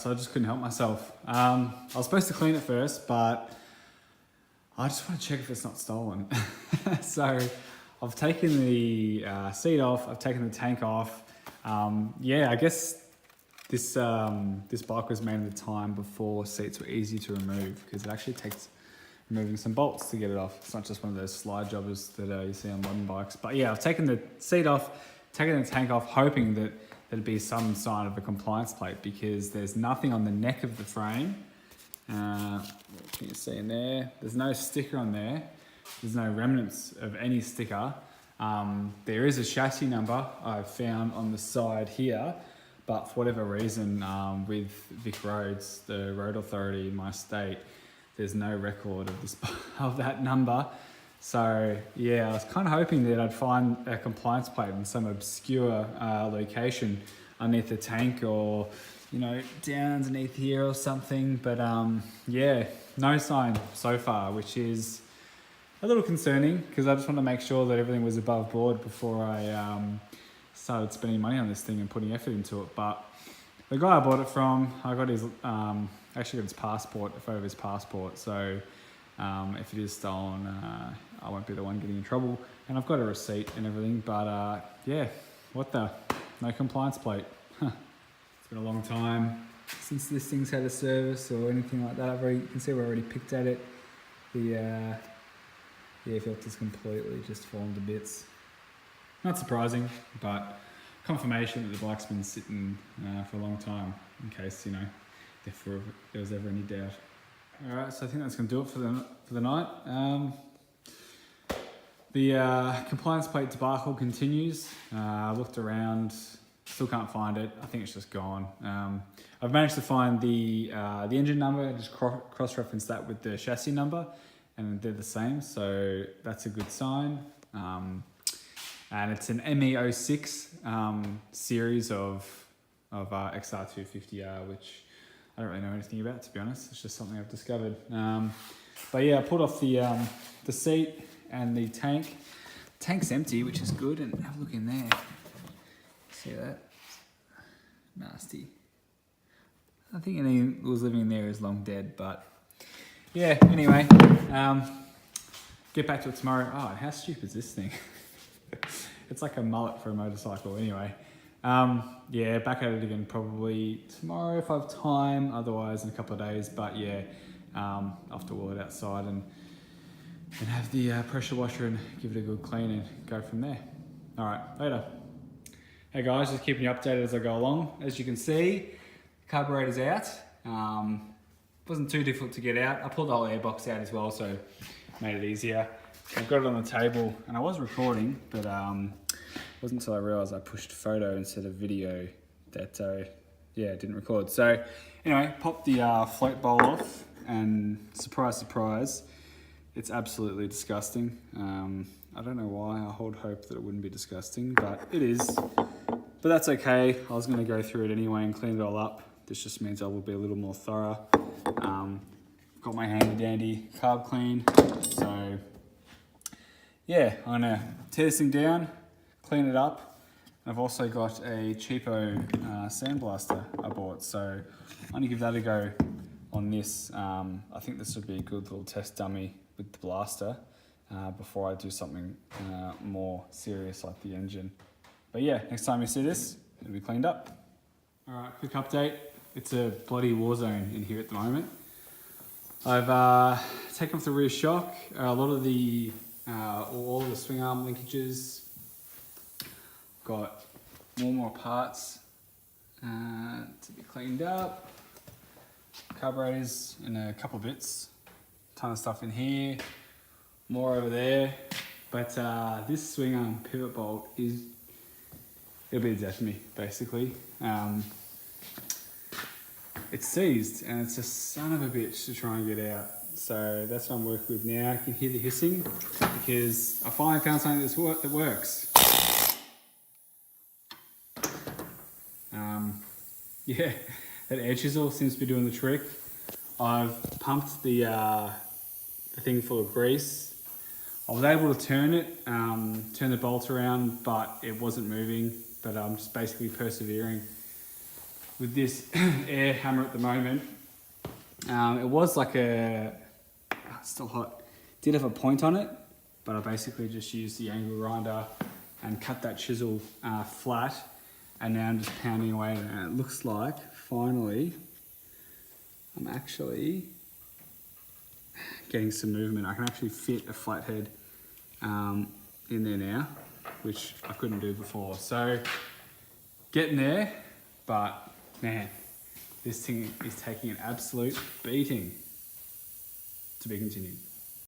so I just couldn't help myself. I was supposed to clean it first, but I just want to check if it's not stolen. So I've taken the seat off, I've taken the tank off. Yeah, I guess this bike was made at the time before seats were easy to remove, because it actually takes removing some bolts to get it off. It's not just one of those slide jobbers that you see on modern bikes. But yeah, I've taken the seat off, taken the tank off, hoping that there'd be some sign of a compliance plate, because there's nothing on the neck of the frame. What can you see in there? There's no sticker on there. There's no remnants of any sticker. There is a chassis number I've found on the side here, but for whatever reason, with Vic Roads, the road authority in my state, there's no record of this of that number. So yeah, I was kind of hoping that I'd find a compliance plate in some obscure location underneath the tank, or you know, down underneath here or something. But yeah, no sign so far, which is a little concerning, because I just want to make sure that everything was above board before I started spending money on this thing and putting effort into it. But the guy I bought it from, I got his actually got his passport, a photo of his passport. So if it is stolen, I won't be the one getting in trouble. And I've got a receipt and everything. But yeah, what the? No compliance plate. Huh. It's been a long time since this thing's had a service or anything like that. You can see we're already picked at it. The air filter's completely just fallen to bits. Not surprising, but confirmation that the bike's been sitting for a long time, in case, you know, if there was ever any doubt. All right, so I think that's going to do it for the night. The compliance plate debacle continues. I looked around, still can't find it. I think it's just gone. I've managed to find the engine number, just cross-reference that with the chassis number, and they're the same, so that's a good sign. And it's an ME06 series of XR250R, which I don't really know anything about, to be honest. It's just something I've discovered. But yeah, I pulled off the seat and the tank. Tank's empty, which is good, and have a look in there. See that? Nasty. I think anyone who was living in there is long dead, but yeah, anyway, get back to it tomorrow. Oh, how stupid is this thing? It's like a mullet for a motorcycle. Anyway, yeah, back at it again probably tomorrow if I have time, otherwise in a couple of days. But yeah, I'll have to wheel it outside and have the pressure washer and give it a good clean and go from there. All right, later. Hey guys, just keeping you updated as I go along. As you can see, the carburetor's out. Wasn't too difficult to get out. I pulled the whole airbox out as well, so made it easier. I've got it on the table, and I was recording, but it wasn't until I realised I pushed photo instead of video that, yeah, it didn't record. So anyway, popped the float bowl off, and surprise, surprise, it's absolutely disgusting. I don't know why. I hold hope that it wouldn't be disgusting, but it is. But that's okay. I was going to go through it anyway and clean it all up. This just means I will be a little more thorough. Got my handy dandy carb clean, so yeah, I'm gonna tear this thing down, clean it up. I've also got a cheapo sandblaster I bought, so I'm gonna give that a go on this. I think this would be a good little test dummy with the blaster before I do something more serious like the engine. But yeah, next time you see this, it'll be cleaned up. All right, quick update. It's a bloody war zone in here at the moment. I've taken off the rear shock, a lot of the, all of the swing arm linkages. Got more parts to be cleaned up. Carburetors and a couple of bits. Ton of stuff in here, more over there. But this swing arm pivot bolt it'll be the death of me, basically. It's seized, and it's a son of a bitch to try and get out. So that's what I'm working with now. I can hear the hissing because I finally found something that works. Yeah, that air chisel seems to be doing the trick. I've pumped the thing full of grease. I was able to turn it, turn the bolt around, but it wasn't moving. But I'm just basically persevering. with this air hammer at the moment. It was like it's still hot. Did have a point on it, but I basically just used the angle grinder and cut that chisel flat, and now I'm just pounding away at it, and it looks like finally I'm actually getting some movement. I can actually fit a flathead in there now, which I couldn't do before. So getting there, but man, this thing is taking an absolute beating. To be continued.